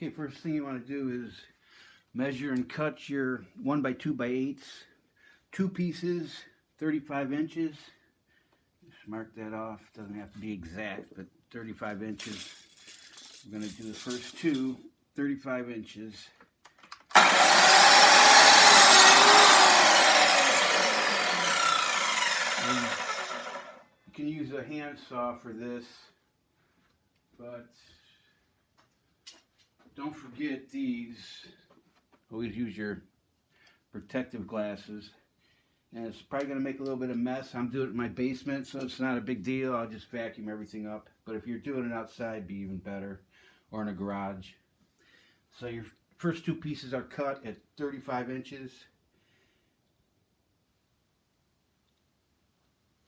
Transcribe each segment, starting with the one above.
Okay, first thing you want to do is measure and cut your 1 by 2 by 8s, 2 pieces, 35 inches. Just mark that off. Doesn't have to be exact, but 35 inches. We're going to do the first two, 35 inches. And you can use a handsaw for this, but don't forget these. Always use your protective glasses. And it's probably going to make a little bit of mess. I'm doing it in my basement, so it's not a big deal. I'll just vacuum everything up. But if you're doing it outside, it'd be even better. Or in a garage. So your first two pieces are cut at 35 inches.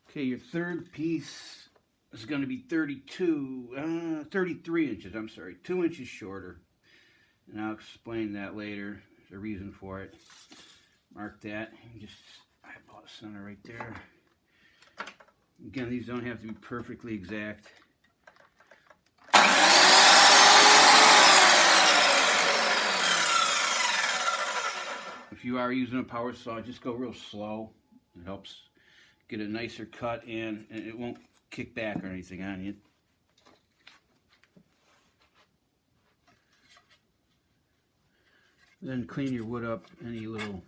Okay, your third piece is going to be 33 inches. I'm sorry, 2 inches shorter. And I'll explain that later. There's a reason for it. Mark that. Just eyeball center right there. Again, these don't have to be perfectly exact. If you are using a power saw, just go real slow. It helps get a nicer cut and it won't kick back or anything on you. Then clean your wood up. Any little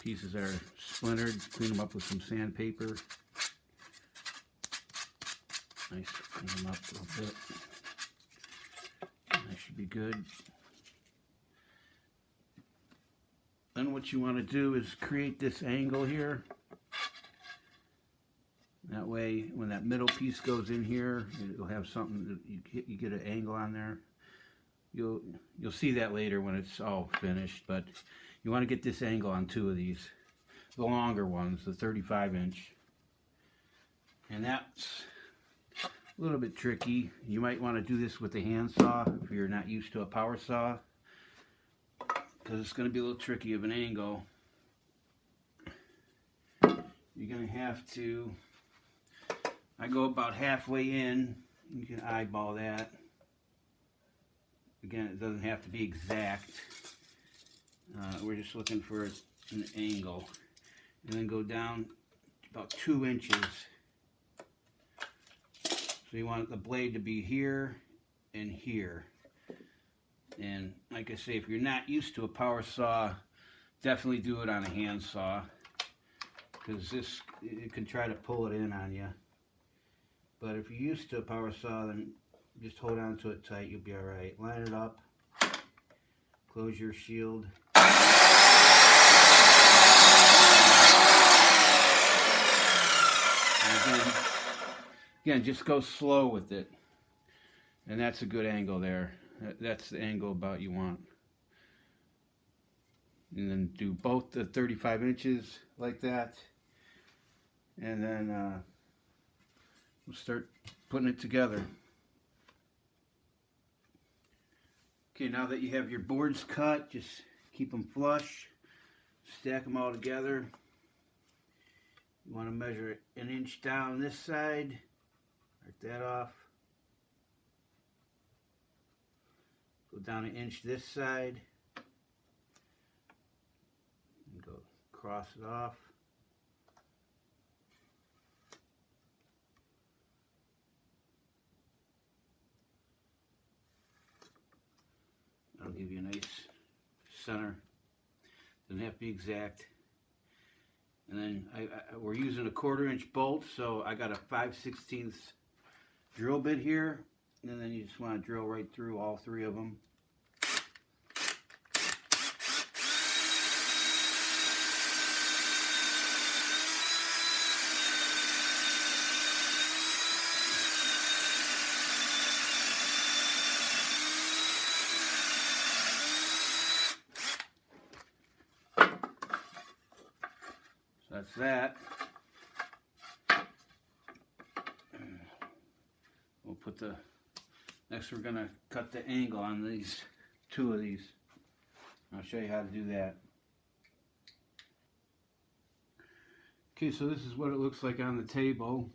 pieces that are splintered, clean them up with some sandpaper. Nice, clean them up a little bit. That should be good. Then what you want to do is create this angle here. That way, when that middle piece goes in here, you'll have something that you get an angle on there. You'll see that later when it's all finished, but you want to get this angle on two of these, the longer ones, the 35 inch. And that's a little bit tricky. You might want to do this with a handsaw if you're not used to a power saw, because it's going to be a little tricky of an angle. You're going to have to, I go about halfway in. You can eyeball that. Again, it doesn't have to be exact. We're just looking for an angle. And then go down about 2 inches. So you want the blade to be here and here. And like I say, if you're not used to a power saw, definitely do it on a handsaw, because it can try to pull it in on you. But if you're used to a power saw, then just hold on to it tight, you'll be alright. Line it up, close your shield. And again, just go slow with it. And that's a good angle there. That's the angle about you want. And then do both the 35 inches like that. And then we'll start putting it together. Okay, now that you have your boards cut, just keep them flush. Stack them all together. You want to measure 1 inch down this side. Mark that off. Go down 1 inch this side. And go cross it off. That'll give you a nice center. Doesn't have to be exact. And then we're using a 1/4 inch bolt, so I got a 5/16 drill bit here. And then you just want to drill right through all 3 of them. So that's that. We'll put the next, we're going to cut the angle on these 2 of these. I'll show you how to do that. Okay, so this is what it looks like on the table.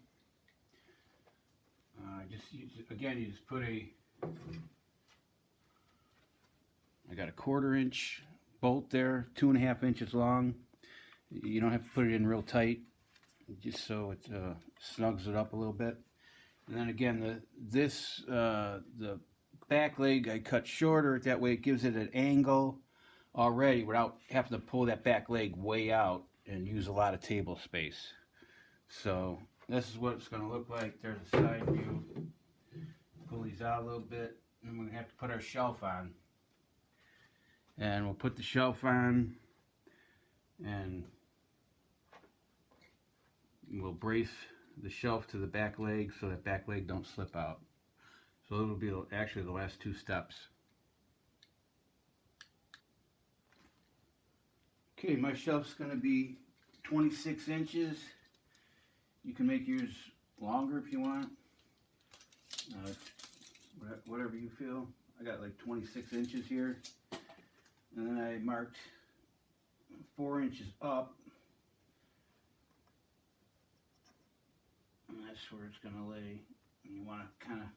Just use, again, you just put a got a 1/4 inch bolt there, 2.5 inches long. You don't have to put it in real tight, just so it snugs it up a little bit. And then again, the back leg I cut shorter, that way it gives it an angle already without having to pull that back leg way out and use a lot of table space. So this is what it's going to look like. There's a side view. Pull these out a little bit, and we're going to have to put our shelf on. And we'll put the shelf on, and we'll brace the shelf to the back leg so that back leg don't slip out. So it'll be actually the last 2 steps. Okay, my shelf's going to be 26 inches. You can make yours longer if you want. Whatever you feel. I got like 26 inches here. And then I marked 4 inches up. And that's where it's going to lay. And you want to kind of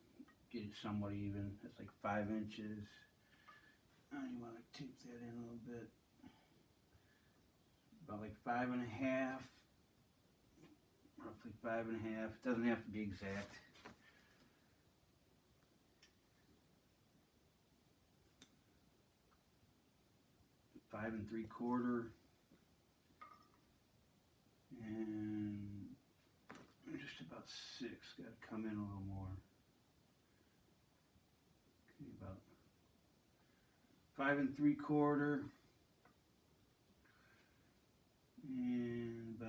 get it somewhat even. That's like 5 inches. And you want to tape that in a little bit. About like 5.5. Roughly 5.5. It doesn't have to be exact. Five and 3/4, and just about 6. Got to come in a little more. Okay, about 5 and 3/4, and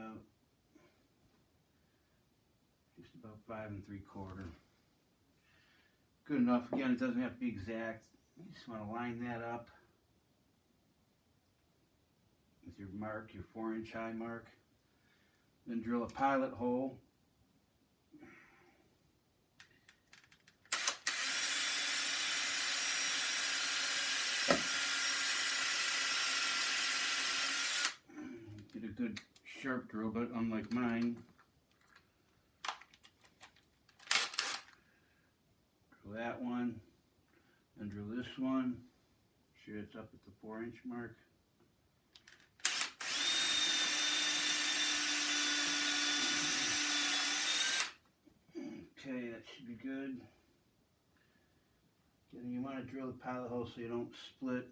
just about 5 and 3/4. Good enough. Again, it doesn't have to be exact. You just want to line that up with your mark, your 4-inch high mark. Then drill a pilot hole. Get a good sharp drill, but unlike mine, drill that one, then drill this one. Sure it's up at the 4-inch mark. Okay, that should be good. Again, you want to drill the pilot hole so you don't split.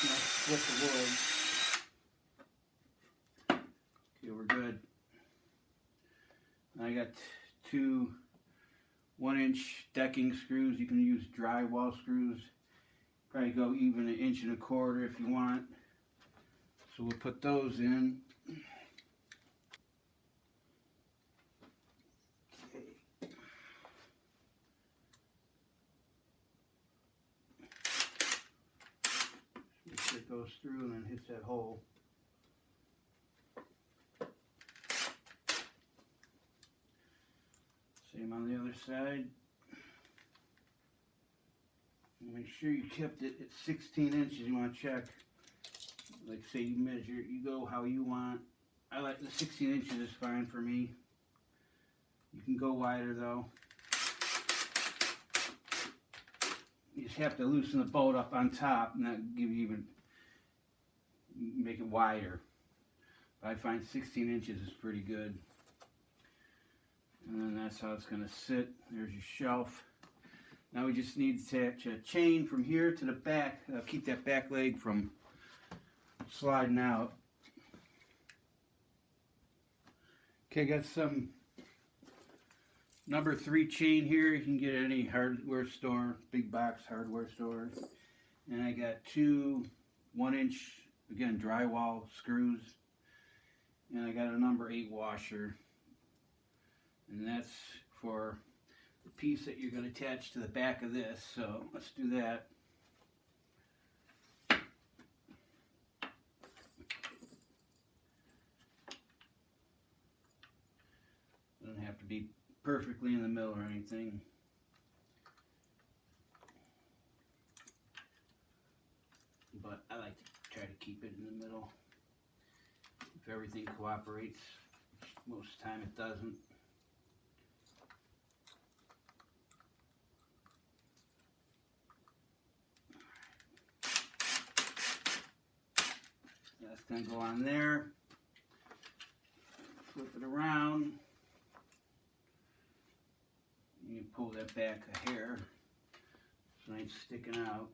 You don't split the wood. Okay, we're good. I got 2 1-inch decking screws. You can use drywall screws. Probably go even 1 1/4 inches if you want. So we'll put those in. It goes through and then hits that hole. Same on the other side. Make sure you kept it at 16 inches. You want to check. Like say you measure, you go how you want. I like the 16 inches is fine for me. You can go wider though. You just have to loosen the bolt up on top and that give you even, make it wider. But I find 16 inches is pretty good. And then that's how it's going to sit. There's your shelf. Now we just need to attach a chain from here to the back. Keep that back leg from sliding out. Okay, got some number 3 chain here. You can get at any hardware store, big box hardware store. And I got 2 1-inch, again, drywall screws. And I got a number 8 washer. And that's for the piece that you're going to attach to the back of this. So let's do that. Doesn't have to be perfectly in the middle or anything. But I like to try to keep it in the middle. If everything cooperates, most of the time it doesn't. Then go on there, flip it around, you pull that back a hair so it ain't sticking out.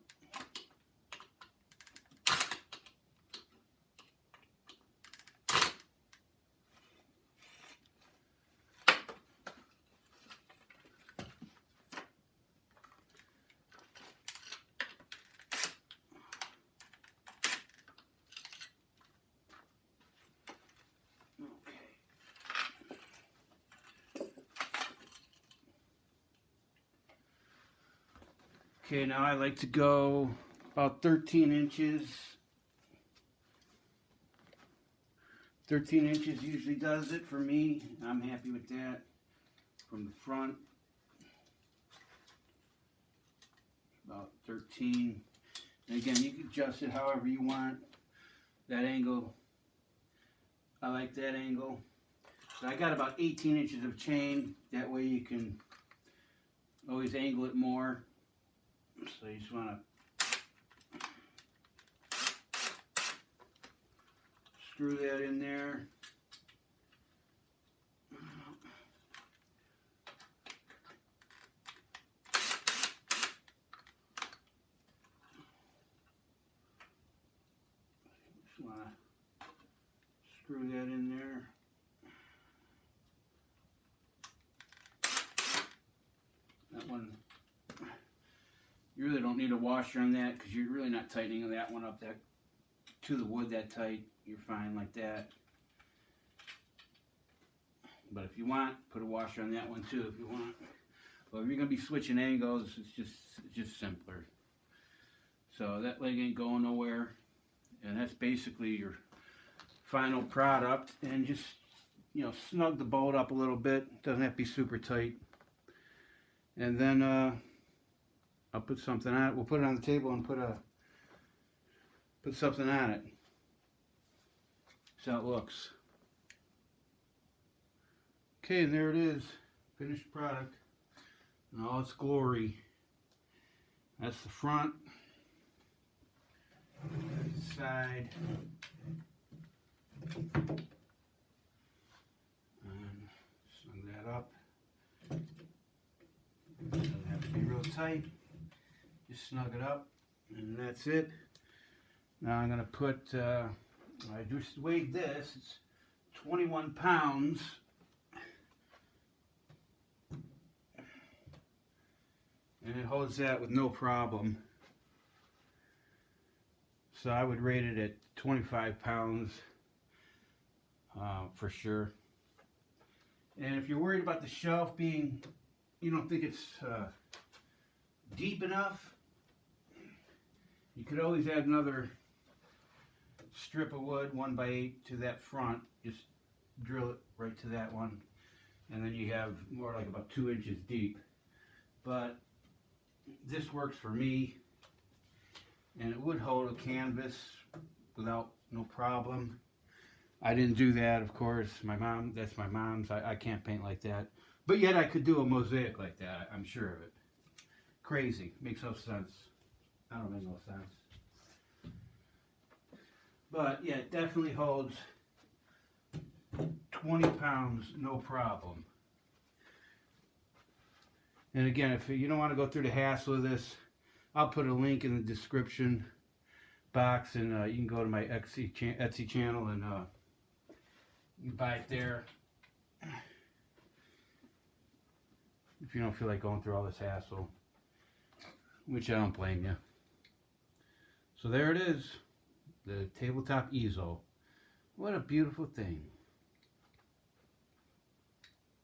Okay, now I like to go about 13 inches. 13 inches usually does it for me. I'm happy with that. From the front, about 13. And again, you can adjust it however you want. That angle, I like that angle. So I got about 18 inches of chain. That way you can always angle it more. So you just want to screw that in there. Just want to screw that in there. That one, you really don't need a washer on that because you're really not tightening that one up that to the wood that tight. You're fine like that. But if you want, put a washer on that one too if you want. But if you're going to be switching angles, it's just simpler. So that leg ain't going nowhere. And that's basically your final product. And just, you know, snug the bolt up a little bit. Doesn't have to be super tight. And then I'll put something on it. We'll put it on the table and put something on it. That's how it looks. Okay, and there it is. Finished product in all its glory. That's the front. That's the side. And snug that up. Doesn't have to be real tight. Just snug it up, and that's it. Now I'm going to put, I just weighed this, it's 21 pounds. And it holds that with no problem. So I would rate it at 25 pounds for sure. And if you're worried about the shelf being, you don't think it's deep enough, you could always add another strip of wood, 1x8, to that front. Just drill it right to that one, and then you have more like about 2 inches deep. But this works for me, and it would hold a canvas without no problem. I didn't do that, of course. My mom, that's my mom's. I can't paint like that. But yet I could do a mosaic like that, I'm sure of it. Crazy. Makes no sense. I don't make no sense. But yeah, it definitely holds 20 pounds, no problem. And again, if you don't want to go through the hassle of this, I'll put a link in the description box, and you can go to my Etsy channel and you can buy it there. If you don't feel like going through all this hassle, which I don't blame you. So there it is, the tabletop easel. What a beautiful thing.